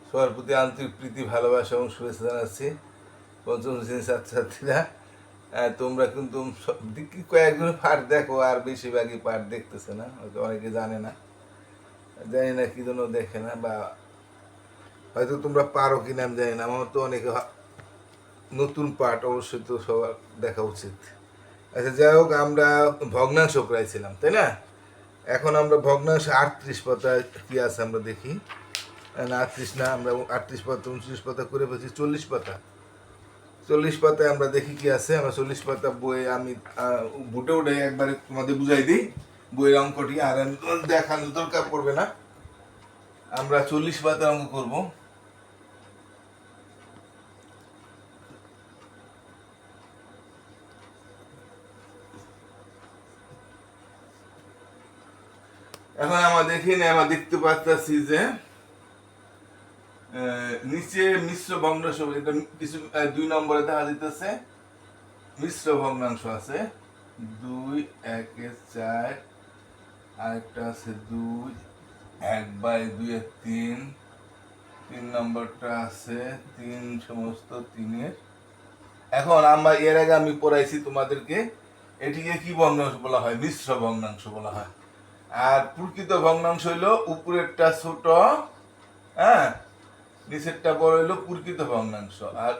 সবার প্রতি আন্তরিক প্রীতি ভালোবাসা এবং শুভেচ্ছা জানাচ্ছি। পঞ্চম শ্রেণীর ছাত্রছাত্রীরা, তোমরা কিন্তু কয়েকজন পাঠ দেখো, আর বেশিরভাগই পাঠ দেখতেছে না, হয়তো অনেকে জানে না, জানি না কি জন্য দেখে না, বা হয়তো তোমরা পারো কিনা আমি জানি না। আমার তো অনেকে নতুন পাঠ অবশ্যই তো সবার দেখা উচিত। আচ্ছা, যাই হোক, আমরা ভগ্নাংশ প্রাইছিলাম, তাই না? এখন আমরা ভগ্নাংশ 38 পাতায় কি আছে আমরা দেখি। না, 38 না, আমরা 38 পাতা 29 পাতা করে ফেলছি, 40 পাতা। 40 পাতায় আমরা দেখি কি আছে। আমরা 40 পাতা বই আমি বুটে উঠে একবারে তোমাদের বুঝাই দিই বইয়ের অঙ্কটি, আর দেখানোর দরকার পড়বে না। আমরা 40 পাতার অঙ্ক করব। এখন আমরা দেখতে পাচ্ছি যে নিচে মিশ্র ভগ্নাংশ, এটা কিছু 2 নম্বরে দেখা দিতেছে মিশ্র ভগ্নাংশ আছে 2, 1 এর 4, আরেকটা আছে 2, 1/2 এর 3, 3 নম্বরটা আছে 3 সমস্ত 3 এর। এখন আমরা এর আগে আমি পড়াইছি তোমাদেরকে, এটিকে কি ভগ্নাংশ বলা হয়? মিশ্র ভগ্নাংশ বলা হয়। আর প্রকৃত ভগ্নাংশ হইলো উপরেরটা ছোট, হ্যাঁ, নিচেরটা বড় হইলো প্রকৃত ভগ্নাংশ। আর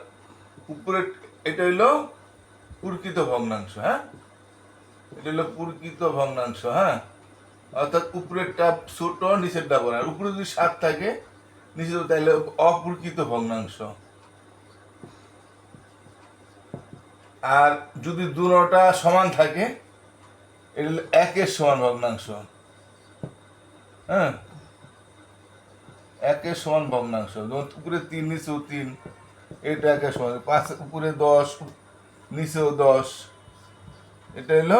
উপরের এটা হইলো প্রকৃত ভগ্নাংশ, হ্যাঁ, এটা হলো প্রকৃত ভগ্নাংশ, হ্যাঁ, অর্থাৎ উপরেরটা ছোট, নিচেরটা বড়। আর উপরে যদি 7 থাকে, নিচে তাহলে অপ্রকৃত ভগ্নাংশ। আর যদি দুটোটা সমান থাকে, এটা হলো 1-এর সমান ভগ্নাংশ, হ্যাঁ, 1-এর সমান ভগ্নাংশ। যেমন উপরে 3, নিচেও 3, এটা 1-এর সমান। 5 উপরে 10, নিচেও 10, এটা হলো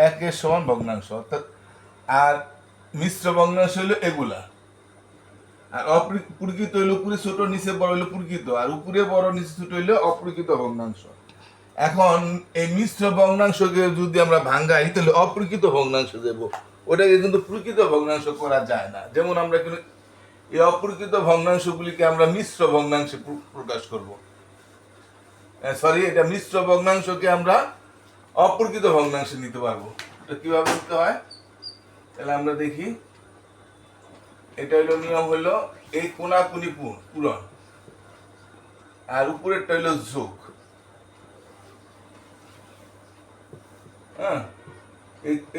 1-এর সমান ভগ্নাংশ। অর্থাৎ আর মিশ্র ভগ্নাংশ হলো এগুলা। আর অপ্রকৃত হইলো উপরে ছোট, নিচে বড় হইলো প্রকৃত, আর উপরে বড় নিচে ছোট হইলো অপ্রকৃত ভগ্নাংশ। এখন এই মিশ্র ভগ্নাংশকে যদি আমরা ভাঙ্গাই, তাহলে অপ্রকৃত ভগ্নাংশ দেব, ওটাকে কিন্তু প্রকৃত ভগ্নাংশ করা যায় না। যেমন আমরা কিন্তু এই অপ্রকৃত ভগ্নাংশগুলিকে আমরা মিশ্র ভগ্নাংশে প্রকাশ করব। সরি, এটা মিশ্র ভগ্নাংশকে আমরা অপ্রকৃত ভগ্নাংশে নিতে পারবো। এটা কিভাবে নিতে হয় তাহলে আমরা দেখি। এটা হলো নিয়ম, হলো এই কোনাকুনি পূরণ, আর উপরেরটা হলো যোগ, হ্যাঁ,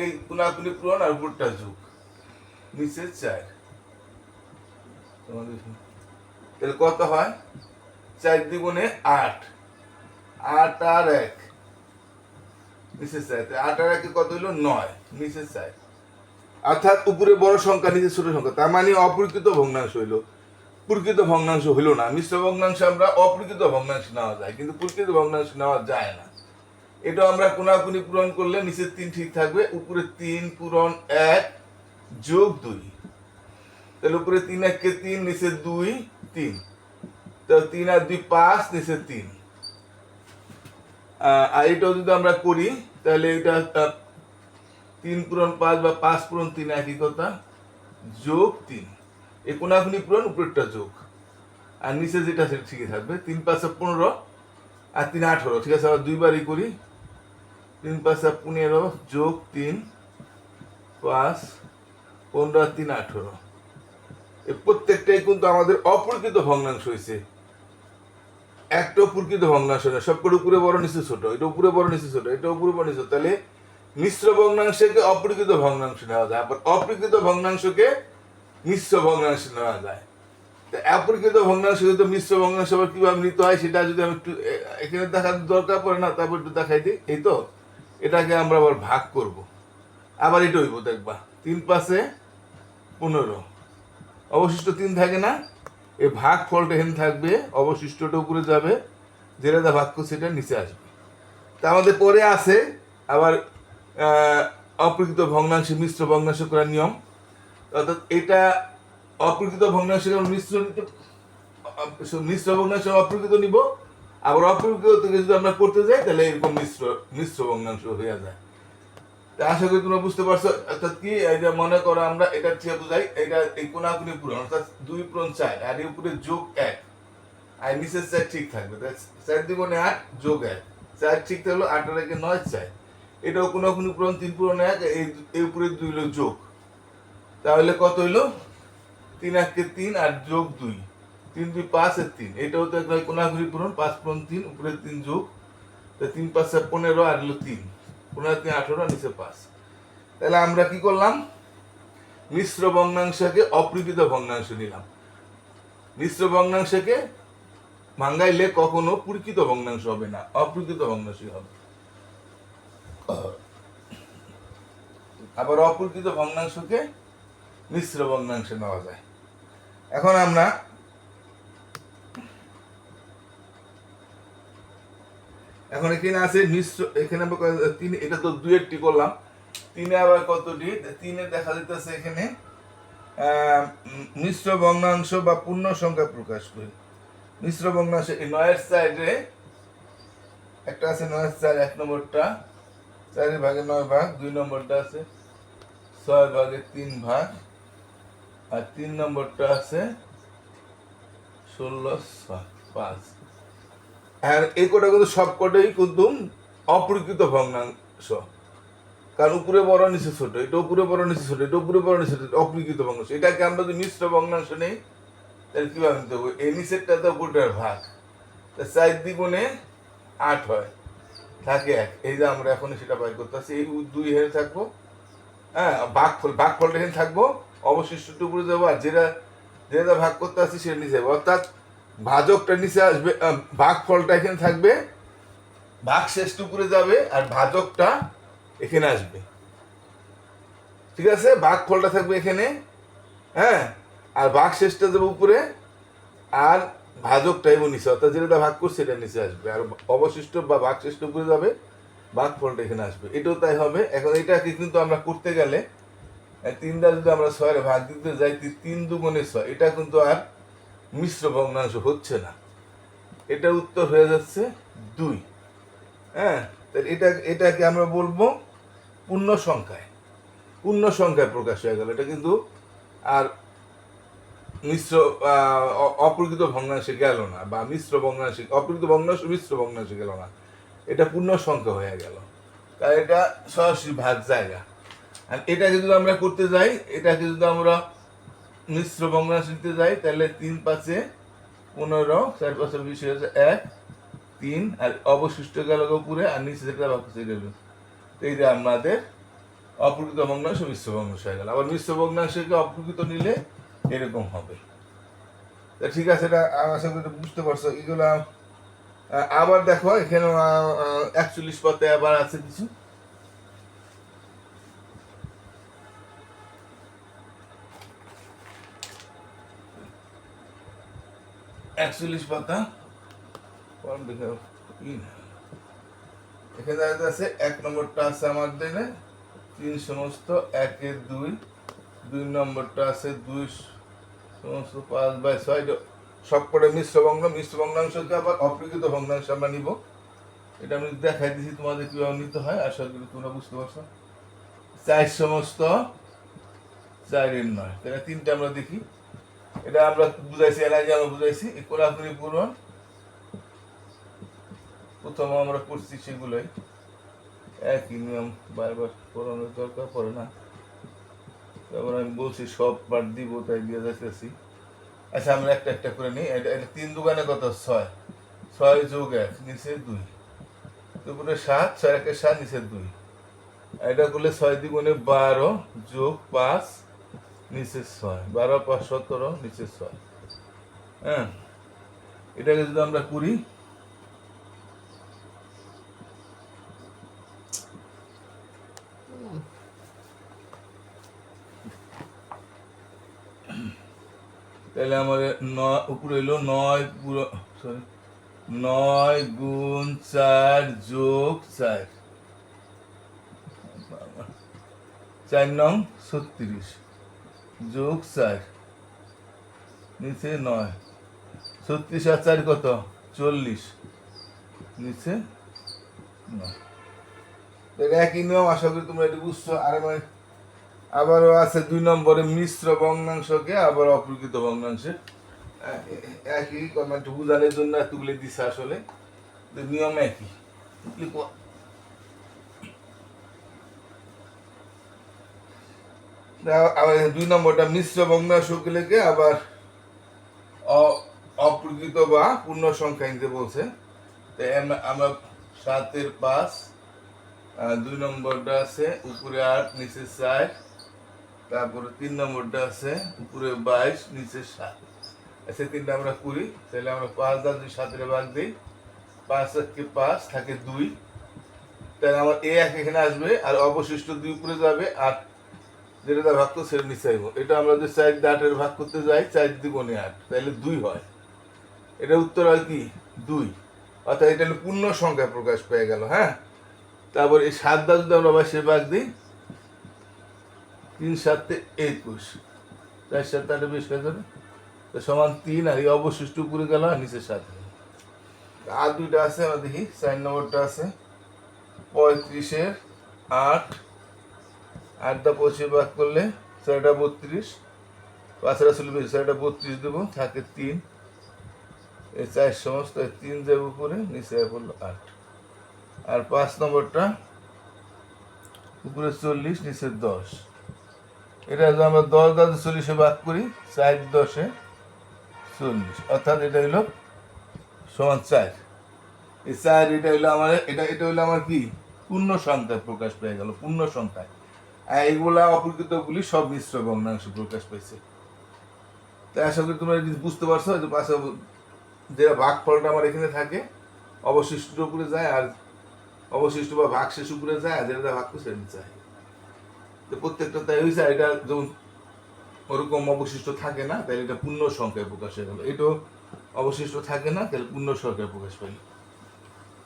এই কোনাকুনি পূরণ আর উপরটা যোগ, নিচে 4। তাহলে কত হয়? 4 দ্বিগুণে 8, 8 আর 1 নিচে 4, 8 আর 1 কত হইলো? 9, নিচে 4। অর্থাৎ উপরে বড় সংখ্যা, নিচে ছোট সংখ্যা, তার মানে অপ্রকৃত ভগ্নাংশ হইলো, প্রকৃত ভগ্নাংশ হইলো না। মিশ্র ভগ্নাংশ আমরা অপ্রকৃত ভগ্নাংশ নেওয়া যায়, কিন্তু প্রকৃত ভগ্নাংশ নেওয়া যায় না। এটা আমরা কোনাকুনি পূরণ করলে নিচের 3 ঠিক থাকবে, উপরে 3 পূরণ 1 যোগ 2, তাহলে উপরে 3 1 3, নিচে 2 3, তাহলে 3 আর 2 5, নিচে 3। আর এটাও যদি আমরা করি তাহলে এটা 3 পূরণ 5 বা 5 পূরণ 3 একই কথা, যোগ 3। এই কোনাকুনি পূরণ, উপরেরটা যোগ, আর নিচে যেটা সেটা ঠিকই থাকবে। 3 5 15 আর 3 18, ঠিক আছে, আবার দুইবারই করি। 3 5 15 যোগ 3 5 15 আর 3 18। এই প্রত্যেকটাই কিন্তু আমাদের অপ্রকৃত ভগ্নাংশ হয়েছে, একটা প্রকৃত ভগ্নাংশ না। সবকটা উপরে বড় নিচে ছোট, এটা উপরে বড় নিচে ছোট, এটা উপরে বড় নিচে। তাহলে মিশ্র ভগ্নাংশকে অপ্রকৃত ভগ্নাংশ নেওয়া যায়, আবার অপ্রকৃত ভগ্নাংশকে মিশ্র ভগ্নাংশ নেওয়া যায়। অপ্রকৃত ভগ্নাংশ যদি মিশ্র ভগ্নাংশ আবার কিভাবে নিতে হয় সেটা যদি আমি একটু এখানে দেখার দরকার পড়ে না, তারপর একটু দেখাই দিই। এই তো, এটাকে আমরা আবার ভাগ করব, আবার এটা হইব, দেখবা 3 5 15, অবশিষ্ট 3 থাকে না, এই ভাগ ফলটা এখানে থাকবে, অবশিষ্টটা উপরে যাবে, যেটা ভাগ করছে সেটা নিচে আসবে। তা আমাদের পরে আছে আবার অপ্রকৃত ভগ্নাংশ মিশ্র ভগ্নাংশ করার নিয়ম। অর্থাৎ এটা অপ্রকৃত ভগ্নাংশ মিশ্র ভগ্নাংশ অপ্রকৃত নিব, আবার অপ্রকৃত থেকে যদি আমরা করতে যাই তাহলে এরকম মিশ্র ভগ্নাংশ হয়ে যায়। আশা করি তোমরা বুঝতে পারছো। অর্থাৎ কি, এই যে মনে করো আমরা এটা দিয়ে বুঝাই, এটা এই কোনাকুনি পূরণ, অর্থাৎ 2 পূরণ 4 আর এর উপরে যোগ 1 আর নিচের 4 ঠিক থাকবে। 4 দ্বিগুণে 8 যোগ 1, 4 ঠিক থাকলো, 8 আর 1 9 4। এটাও কোনাকুনি পূরণ 3 পূরণ 1, এই উপরে 2 হলো যোগ, তাহলে কত হইলো 3 1 কে 3 আর যোগ 2, 3 2 5 এর 3। এটাও তো একটা কোনাকুনি পূরণ, 5 পূরণ 3 উপরে 3 যোগ, তো 3 5 15 আর হলো 3, 15 3 18 নিচে 5। তাহলে আমরা কি করলাম, মিশ্র ভগ্নাংশকে অপ্রকৃত ভগ্নাংশ নিলাম। মিশ্র ভগ্নাংশকে ভাঙ্গাইলে কখনো প্রকৃত ভগ্নাংশ হবে না, অপ্রকৃত ভগ্নাংশ হবে। আবার অপ্রকৃত ভগ্নাংশকে মিশ্র ভগ্নাংশে নেওয়া যায়। এখন আমরা এখানে আছে মিশ্র, এখানে তিন, এটা তো 2 এরটি করলাম, 3 আবার কতটি, 3 দেখা যাইতেছে এখানে মিশ্র ভগ্নাংশ বা পূর্ণ সংখ্যা প্রকাশ করি। মিশ্র ভগ্নাংশ এই 9 এর সাইডে একটা আছে, 9 এর 4 1 নম্বরটা 4 ভাগে 9 ভাগ, 2 নম্বরটা আছে 6 ভাগে 3 ভাগ, আর 3 নম্বরটা আছে 16 5। আর এই কটা কিন্তু সবকটাই কিন্তু অপ্রকৃত ভগ্নাংশ, কারণ উপরে বড় নিচে ছোট, এটা উপরে বড় নিচে ছোট, এটা উপরে বড় নিচে ছোট, অপ্রকৃত ভগ্নাংশ। এটাকে আমরা যদি মিশ্র ভগ্নাংশ নেই তাহলে কিভাবে নিতে হবে, এই নিচেরটা তো উপরটার ভাগ, 4 দ্বিগুণে 8 হয়, থাকে 1। এই যে আমরা এখন সেটা বাই করতেছি, এই 2 এখানে থাকবো, হ্যাঁ, ভাগফলটা এখানে থাকবো, অবশিষ্টটা উপরে যাবো, আর যেটা ভাগ করতে আসছি সেটা নিচে যাবো, অর্থাৎ ভাজকটা নিচে আসবে, ভাগফলটা এখানে থাকবে, ভাগ শেষটা উপরে যাবে, আর ভাজকটা এখানে আসবে। ঠিক আছে, ভাগফলটা থাকবে এখানে, হ্যাঁ, আর ভাগ শেষটা যাবে উপরে, আর ভাজকটা এবং নিচে, অর্থাৎ যেটা ভাগ করছে সেটা নিচে আসবে, আর অবশিষ্ট বা ভাগ শেষটা উপরে যাবে, ভাগফলটা এখানে আসবে। এটাও তাই হবে। এখন এটাকে কিন্তু আমরা করতে গেলে 3 দ্বারা যদি আমরা 6 ভাগ দিতে যাই, 3 দুগুণে 6, এটা কিন্তু আর মিশ্র ভগ্নাংশ হচ্ছে না, এটা উত্তর হয়ে যাচ্ছে 2। হ্যাঁ, তাহলে এটাকে আমরা বলবো পূর্ণ সংখ্যায়, পূর্ণ সংখ্যায় প্রকাশ হয়ে গেল। এটা কিন্তু আর মিশ্র অপ্রকৃত ভগ্নাংশে গেল না, বা মিশ্র ভগ্নাংশে, অপ্রকৃত ভগ্নাংশ মিশ্র ভগ্নাংশে গেল না, এটা পূর্ণ সংখ্যা হয়ে গেল, তাই এটা সরাসরি ভাগ জায়গা। আর এটাকে যদি আমরা করতে যাই, এটাকে যদি আমরা মিশ্র ভগ্নাংশ নিতে যাই, তাহলে 3 5 15, 4 5 20 হয়ে যায় 1 3, আর অবশিষ্ট গেল উপরে, আর নিচে যেটা ভাগ করছে এটা, এই যে আমাদের অপ্রকৃত ভগ্নাংশ মিশ্র ভগ্নাংশ হয়ে গেল। আবার মিশ্র ভগ্নাংশকে অপ্রকৃত নিলে এরকম হবে। তা ঠিক আছে, এটা আশা করি বুঝতে পারছো। এগুলো আবার দেখো এখানে 41 পথে আবার আছে কিছু, পাতা এখানে আছে 1 নম্বরটা আছে আমাদের 3 সমস্ত 1 এর 2, 2 নম্বরটা আছে 2 সমস্ত 5/6। সবকটা মিশ্র ভগ্নাংশকে আবার অপ্রকৃত ভগ্নাংশ আমরা নিব। এটা আমি দেখাই দিচ্ছি তোমাদের কিভাবে নিতে হয়, আশা করি তোমরা বুঝতে পারছো। 4 সমস্ত 4 এর 9, তাহলে 3টা আমরা দেখি, এটা আমরা বুঝাইছি, এর আগে আমরা বুঝাইছি কোনাকুনি পূরণ, প্রথম আমরা করছি সেগুলোই, একই নিয়ম বারবার পড়ানোর দরকার পড়ে না, তারপর আমি বলছি সব পাঠ দিব, তাই দিয়ে যাইতেছি। আচ্ছা, আমরা একটা একটা করে নিই। এটা 3 দুগুণে কত, 6, 6 যোগ 1 নিচে 2, দুপুরে 7, 6 1 7 নিচে 2। এটা করলে 6 দ্বিগুণে 12 যোগ 5 নিচে 6, 12 5 17 নিচে 6। হ্যাঁ, এটাকে যদি আমরা করি, তাহলে আমাদের উপরে হইলো 9 পুরো, সরি, 9 গুণ 4 যোগ 4, 4 নং 36 যোগ 4 নিচে 9, 36 আর 4 কত, 40 নিচে 9। একই নিয়ম, আশা করি তোমরা এটি বুঝছো। আর মানে আবারও আছে 2 নম্বরে মিশ্র ভগ্নাংশকে আবার অপ্রকৃত ভগ্নাংশে একই একটু বুঝানোর জন্য এতগুলি দিচ্ছে। আসলে নিয়ম একই। লিখো 2 নম্বরটা মিশ্র ভগ্নাংশগুলিকে আবার অপ্রকৃত বা পূর্ণ সংখ্যা নিতে বলছে। তো আমরা 7/5, 2 নম্বরটা আছে উপরে 8 নিচে 4, তারপরে 3 নম্বরটা আছে উপরে 22 নিচে 7। আচ্ছা, তিনটা আমরা করি। তাহলে আমরা 5 দ্বারা 2 7 ভাগ দিই, 5 × 5 থাকে 2। তাহলে আমার এক এখানে আসবে আর অবশিষ্ট 2 উপরে যাবে, আর যেটা ভাগ করতে সেটা নিচে আসবো। এটা আমরা যে 4 দিয়ে 8 ভাগ করতে যাই, 4 দ্বিগুণে 8, তাহলে 2 হয়। এটা উত্তর হয় কি 2, অর্থাৎ এটা হলো পূর্ণ সংখ্যা প্রকাশ পেয়ে গেল। হ্যাঁ, তারপর এই 7 দ্বারা যদি আমরা বাসে ভাগ দিই, 3 7 21, 4 7 8 20 হয়ে যাবে, তো সমান 3, আর এই অবশিষ্ট উপরে গেল আর নিচে 7। আর দুইটা আছে, আমরা দেখি 4 নম্বরটা আছে 35 8, 8 দা 25 ভাগ করলে 4টা 32, 5টা 40, 4টা 32 দেবো, থাকে 3, এই 4 সমস্ত 3 যাবে উপরে, নিচে পড়লো 8। আর 5 নম্বরটা উপরে 40 নিচে 10। এটা যদি আমরা 10 দ্বারা 40 ভাগ করি, 4 10 40, অর্থাৎ এটা হইলো সমান 4। এই 4 এটা হইলো আমার, এটা হইলো আমার কি পূর্ণ সংখ্যায় প্রকাশ পেয়ে গেল, পূর্ণ সংখ্যায়। আর এগুলা অপ্রকৃতগুলি সব মিশ্র ভগ্নাংশে প্রকাশ পেয়েছে। তাই আশা করি তোমরা বুঝতে পারছো যে পাশে যেটা ভাগফলটা আমার এখানে থাকে অবশিষ্ট উপরে যায়, আর অবশিষ্ট বা ভাগ শেষ উপরে যায়, আর যেটা ভাগ করছে নিচে যায়। তো প্রত্যেকটা তাই হয়েছে। এটা যখন ওরকম অবশিষ্ট থাকে না, তাহলে এটা পূর্ণ সংখ্যায় প্রকাশ হয়ে গেল। এটাও অবশিষ্ট থাকে না, তাহলে পূর্ণ সংখ্যায় প্রকাশ পাই।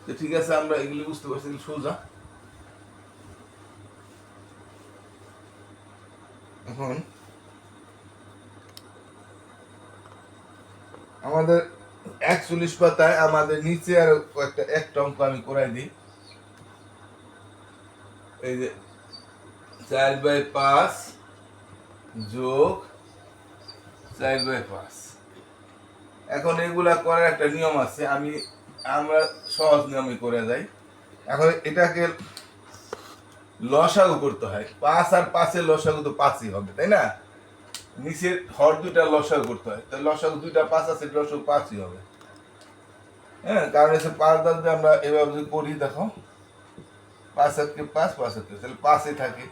তো ঠিক আছে, আমরা এগুলি বুঝতে পারছি, এগুলি সোজা। এখন আমাদের 41 পাতায় আমাদের নিচে আর একটা অঙ্ক আমি করাই দিই। এই যে 4/5 যোগ 4/5। এখন এগুলা করার একটা নিয়ম আছে, আমরা সহজ নিয়মে করে যাই। এখন এটাকে লসাগু করতে হয়। 5 আর 5 লসাগু তো 5ই হবে, তাই না? নিচের হর দুইটা লসাগু করতে হয়, তাই লসাগু 2টা 5 আছে, লসাগু 5ই হবে। হ্যাঁ, কারণ এসে 5 দ্বারা আমরা এভাবে যদি করি, দেখো 5 আর 5 5 আর তাহলে 5ই থাকে।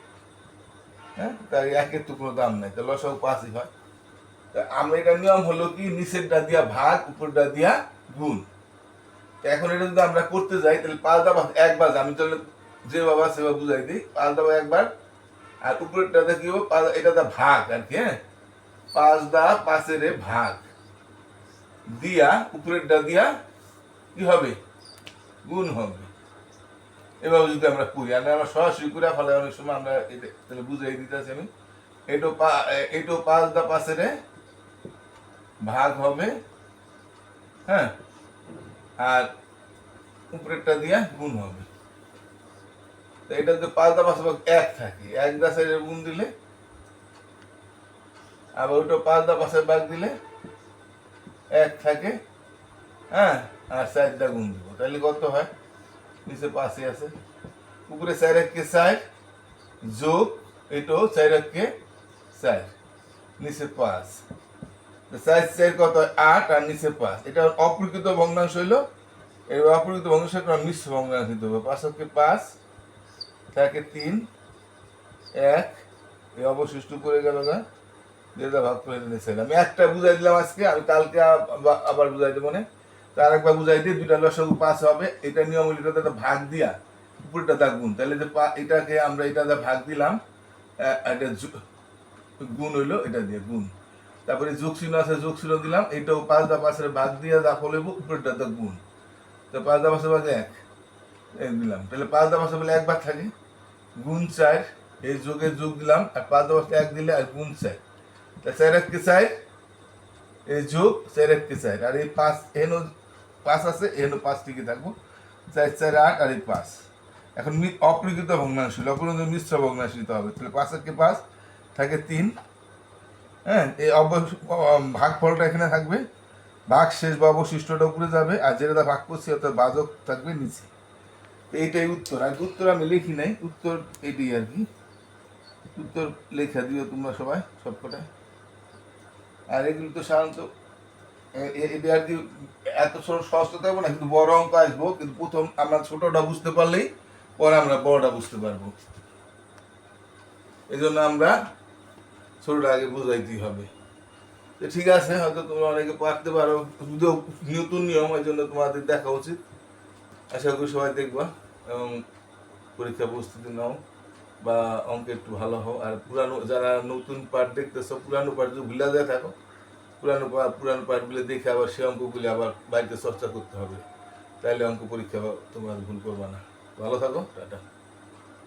হ্যাঁ, তাই একের তো কোনো দাম নাই, তাহলে লসাগু 5ই হয়। আমরা এটা নিয়ম হলো কি নিচেরটা দিয়া ভাগ, উপরটা দিয়া গুণ। এখন এটা যদি আমরা করতে যাই, তাহলে 5 দা 5 একবার, আমি তাহলে যে বাবা সেভাবে বুঝাই দিই। 5 দা একবার, আর উপরেরটাতে কি হবে, এটা দা ভাগ আর কি। হ্যাঁ, 5 দা 5 ভাগ দিয়া উপরেরটা দিয়া কি হবে, গুণ হবে। এভাবে যদি আমরা করি, আমরা সরাসরি করে ফেলে অনেক সময় আমরা এটা তাহলে বুঝাই দিতেছি আমি। এটো 5 দা 5 ভাগ হবে, হ্যাঁ, আর উপরেরটা দিয়া গুণ হবে। তো এটা যদি 5 দা 5 ভাগ 1 থাকে, 1 দা 4 গুণ দিলে, আবার ওটা 5 দা 5 ভাগ দিলে 1 থাকে, হ্যাঁ, আর 4 দা গুণ দিব, তাহলে কত হয়, নিচে 5ই আছে, উপরে 4 1 কে 4 যোগ এটাও 4 1 কে 4, নিচে 5, 4 4 কত 8, আর নিচে 5। এটা অপ্রকৃত ভগ্নাংশ হইলো। এই অপ্রকৃত ভগ্নাংশ মিশ্র ভগ্নাংশ দিতে হবে। 5 কে 5 থাকে 3 1, এই অবশিষ্ট করে গেল না, যেটা ভাগ করে নিয়েছিলাম। আমি একটা বুঝাই দিলাম আজকে, আমি কালকে আবার বুঝাই দেবো না। তো আরেকবার বুঝাই দিই, 2টা লসাগু 5 হবে। এটা নিয়ম হলো এটা ভাগ দিয়া উপরটা দা গুণ, তাহলে যে এটাকে আমরা এটা দা ভাগ দিলাম, এটা গুণ হইলো এটা দিয়ে গুণ। তারপরে যোগ চিহ্ন আছে, যোগ চিহ্ন দিলাম। এটাও 5 দা 5 ভাগ দিয়ে দা ফলেব, উপরটা দা গুণ। তো 5 দা 5 ভাগ 1 দিলাম, তাহলে 5 দা 5 বলে 1 ভাগ থাকে, গুণ 4, এই যোগে যোগ দিলাম, আর 5 দা 1 দিলে আর গুণ 4, তা 4 1 কে 4, এই যোগ 4 1 কে 4, আর এই 5 এনো 5 আছে, এনো 5 টিকে থাকবো, 4 4 8, আর এই 5, এখন অপ্রকৃত ভগ্নাংশ অপরিণত মিশ্র ভগ্নাংশ নিতে হবে। তাহলে 5 থাকে 3, হ্যাঁ, এই ভাগফলটা এখানে থাকবে, ভাগ শেষ বা অবশিষ্টটা উপরে যাবে, আর যেটা ভাগ করছি অর্থাৎ বাজক থাকবে নিচে। এইটাই উত্তর। আর উত্তর আমি লিখি নাই, উত্তর এইটাই আর কি। উত্তর লেখা দিও তোমরা সবাই সবকটা। আর এগুলো তো সাধারণত এটা আর কি এত সহজ তো থাকবো না, কিন্তু বড় অঙ্ক আসবো, কিন্তু প্রথম আমরা ছোটটা বুঝতে পারলেই পরে আমরা বড়টা বুঝতে পারবো। এই জন্য আমরা ছোটটা আগে বুঝাইতেই হবে। তো ঠিক আছে, হয়তো তোমরা অনেকে পারতে পারো, যদিও নতুন নিয়ম, এই জন্য তোমাদের দেখা উচিত। আশা করি সবাই দেখবা এবং পরীক্ষা প্রস্তুতি নাও বা অঙ্কে একটু ভালো হও। আর পুরানো যারা নতুন পার্ট দেখতেছো, পুরানো পার্ট যদি ভুলে যায় থাকো, পুরানো পার্টগুলো দেখে আবার সে অঙ্কগুলি আবার বাড়িতে চর্চা করতে হবে, তাইলে অঙ্ক পরীক্ষা তোমরা ভুল করবা না। ভালো থাকো, টাটা।